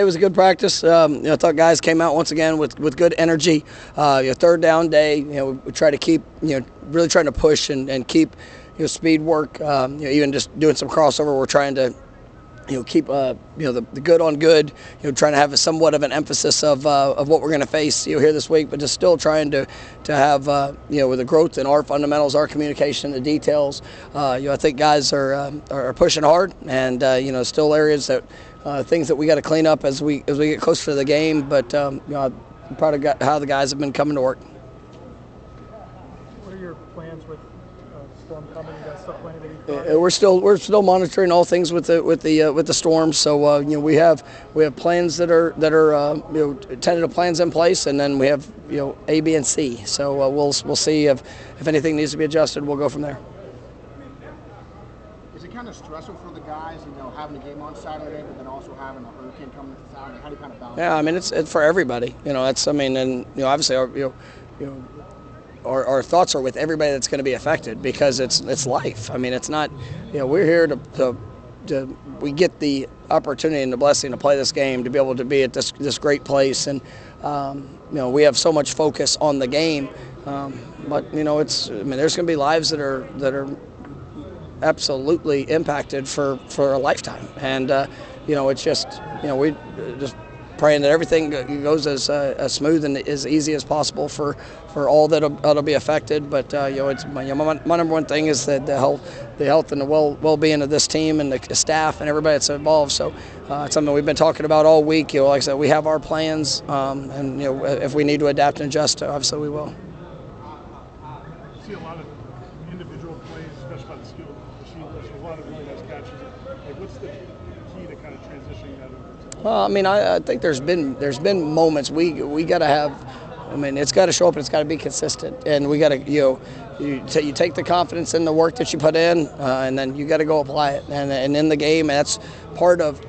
It was a good practice. I thought guys came out once again with good energy. Third down day, we try to keep, really trying to push and keep, speed work. Even just doing some crossover, we're trying to, keep the good on good. Trying to have somewhat of an emphasis of what we're going to face here this week, but just still trying to have with the growth in our fundamentals, our communication, the details. I think guys are pushing hard, and still areas that things that we got to clean up as we get closer to the game. But I'm proud of how the guys have been coming to work. What are your plans with storm coming? You guys still planning to be? We're still monitoring all things with the storm. So we have plans that are tentative plans in place, and then we have A, B, and C. So we'll see if anything needs to be adjusted. We'll go from there. Is it kind of stressful for the guys, having a game on Saturday, but then also having a hurricane coming to Saturday? How do you kind of balance? Yeah, I mean it's for everybody. Obviously our thoughts are with everybody that's going to be affected, because it's life. I mean, it's not, we're here to we get the opportunity and the blessing to play this game, to be able to be at this great place, and we have so much focus on the game, but there's going to be lives that are absolutely impacted for a lifetime, and it's just we just praying that everything goes as smooth and as easy as possible for all that'll be affected. But it's my number one thing is that the health and the well-being of this team and the staff and everybody that's involved. So it's something we've been talking about all week. Like I said, we have our plans, and if we need to adapt and adjust, obviously we will. You see a lot of individual plays, especially by the skilled machine. There's a lot of really nice catches. What's the key to kind of transitioning that over? Well, I think there's been moments we got to have. It's got to show up and it's got to be consistent, and we got to you take the confidence in the work that you put in, and then you got to go apply it. And in the game, that's part of.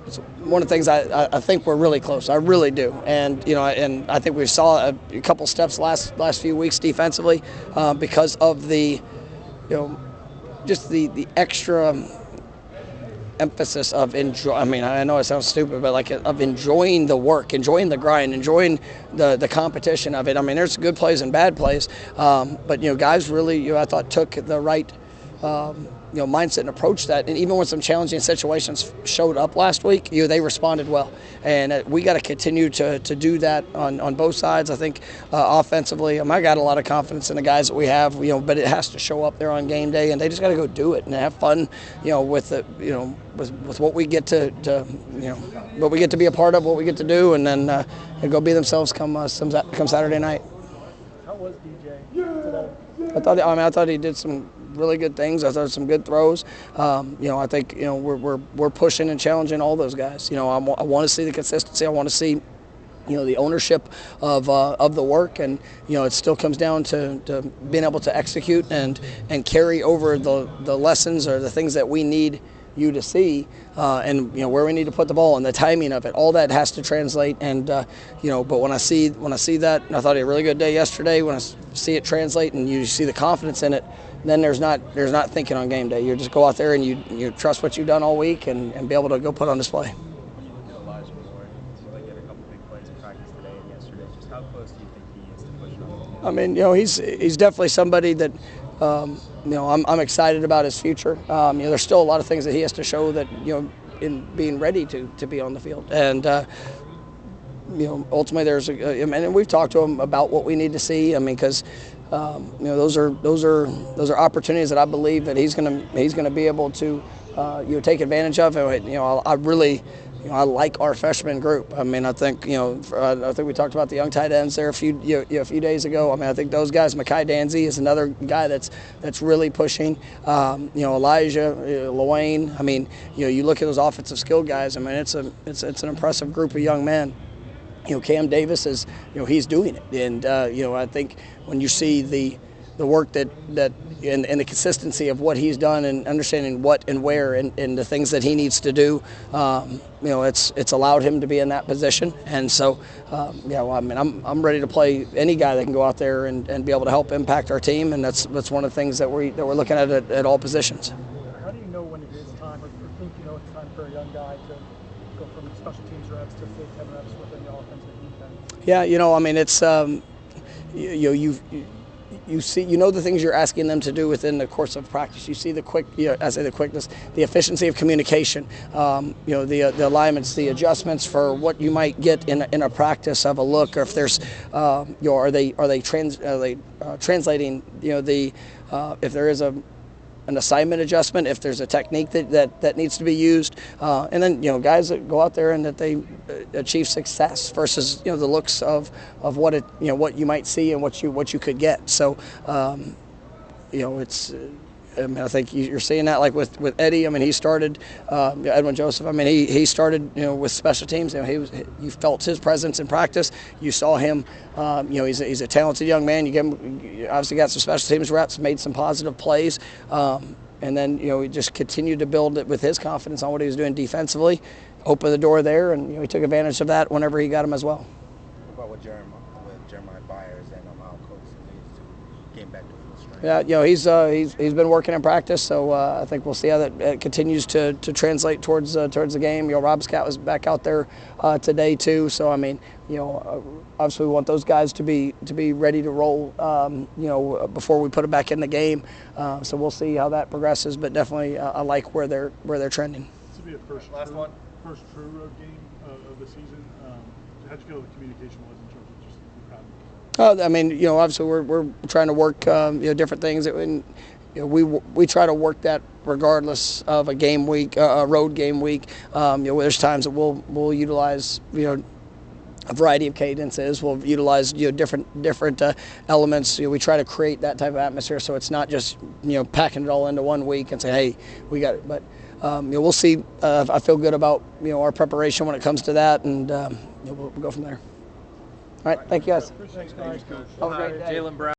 It's one of the things I think we're really close. I really do, and and I think we saw a couple steps last few weeks defensively, because of the just the extra emphasis of enjoy. I know it sounds stupid, but of enjoying the work, enjoying the grind, enjoying the competition of it. There's good plays and bad plays, but guys really, I thought, took the right mindset and approach that. And even when some challenging situations showed up last week, they responded well. And we got to continue to do that on both sides. I think offensively, I got a lot of confidence in the guys that we have, but it has to show up there on game day, and they just got to go do it and have fun, with the, with what we get to what we get to be a part of, what we get to do, and then go be themselves come Saturday night. How was DJ today? I thought he did some really good things. I thought some good throws. I think we're pushing and challenging all those guys. I want to see the consistency. I want to see the ownership of the work, and it still comes down to being able to execute and carry over the lessons or the things that we need you to see, and where we need to put the ball and the timing of it. All that has to translate, and but when I see that, and I thought he had a really good day yesterday. When I see it translate and you see the confidence in it, then there's not thinking on game day. You just go out there and you trust what you've done all week and be able to go put on display. When you look at Elijah Moore, he had a couple big plays in practice today and yesterday. Just how close do you think he is to pushing on? He's definitely somebody that I'm excited about his future. There's still a lot of things that he has to show that in being ready to be on the field, and ultimately and we've talked to him about what we need to see. Because those are opportunities that I believe that he's gonna be able to take advantage of. I like our freshman group. I think I think we talked about the young tight ends there a few days ago. I think those guys. Mekhi Danzy is another guy that's really pushing. Elijah, Lawayne. You look at those offensive skill guys. it's an impressive group of young men. Cam Davis is he's doing it, and I think when you see the work that and the consistency of what he's done and understanding what and where and the things that he needs to do, it's allowed him to be in that position. And so, I'm ready to play any guy that can go out there and be able to help impact our team, and that's one of the things that we're looking at all positions. How do you know when it is time, or think it's time for a young guy to go from special teams reps to full 10 reps within the offense and defense? Yeah, I mean, it's you see, the things you're asking them to do within the course of practice. You see the the quickness, the efficiency of communication, the alignments, the adjustments for what you might get in a practice of a look, or if there's, are they translating, if there is an assignment adjustment, if there's a technique that needs to be used, and then guys that go out there and that they achieve success versus the looks of what what you might see and what you could get. So it's. I mean, I think you're seeing that, like with Eddie. I mean, he started Edwin Joseph. I mean, he started with special teams. You felt his presence in practice. You saw him. He's a talented young man. You obviously got some special teams reps, made some positive plays, and then he just continued to build it with his confidence on what he was doing defensively. Opened the door there, and he took advantage of that whenever he got him as well. What about with Jeremiah Byers and Al Coates to getting back to full strength? Yeah, he's been working in practice, so I think we'll see how that continues to translate towards the game. Rob Scott was back out there today too, so I mean, obviously we want those guys to be ready to roll, before we put them back in the game. So we'll see how that progresses, but definitely I like where they're trending. This will be a first true road game of the season. How'd you feel the communication was in terms of just the crowd? I mean, obviously we're trying to work, different things. We try to work that regardless of a game week, a road game week. There's times that we'll utilize, a variety of cadences. We'll utilize, different elements. We try to create that type of atmosphere, so it's not just, packing it all into one week and say, hey, we got it. But we'll see. I feel good about our preparation when it comes to that, and we'll go from there. All right, thank you guys. Thanks, guys. Have a great day. Jalen Brown.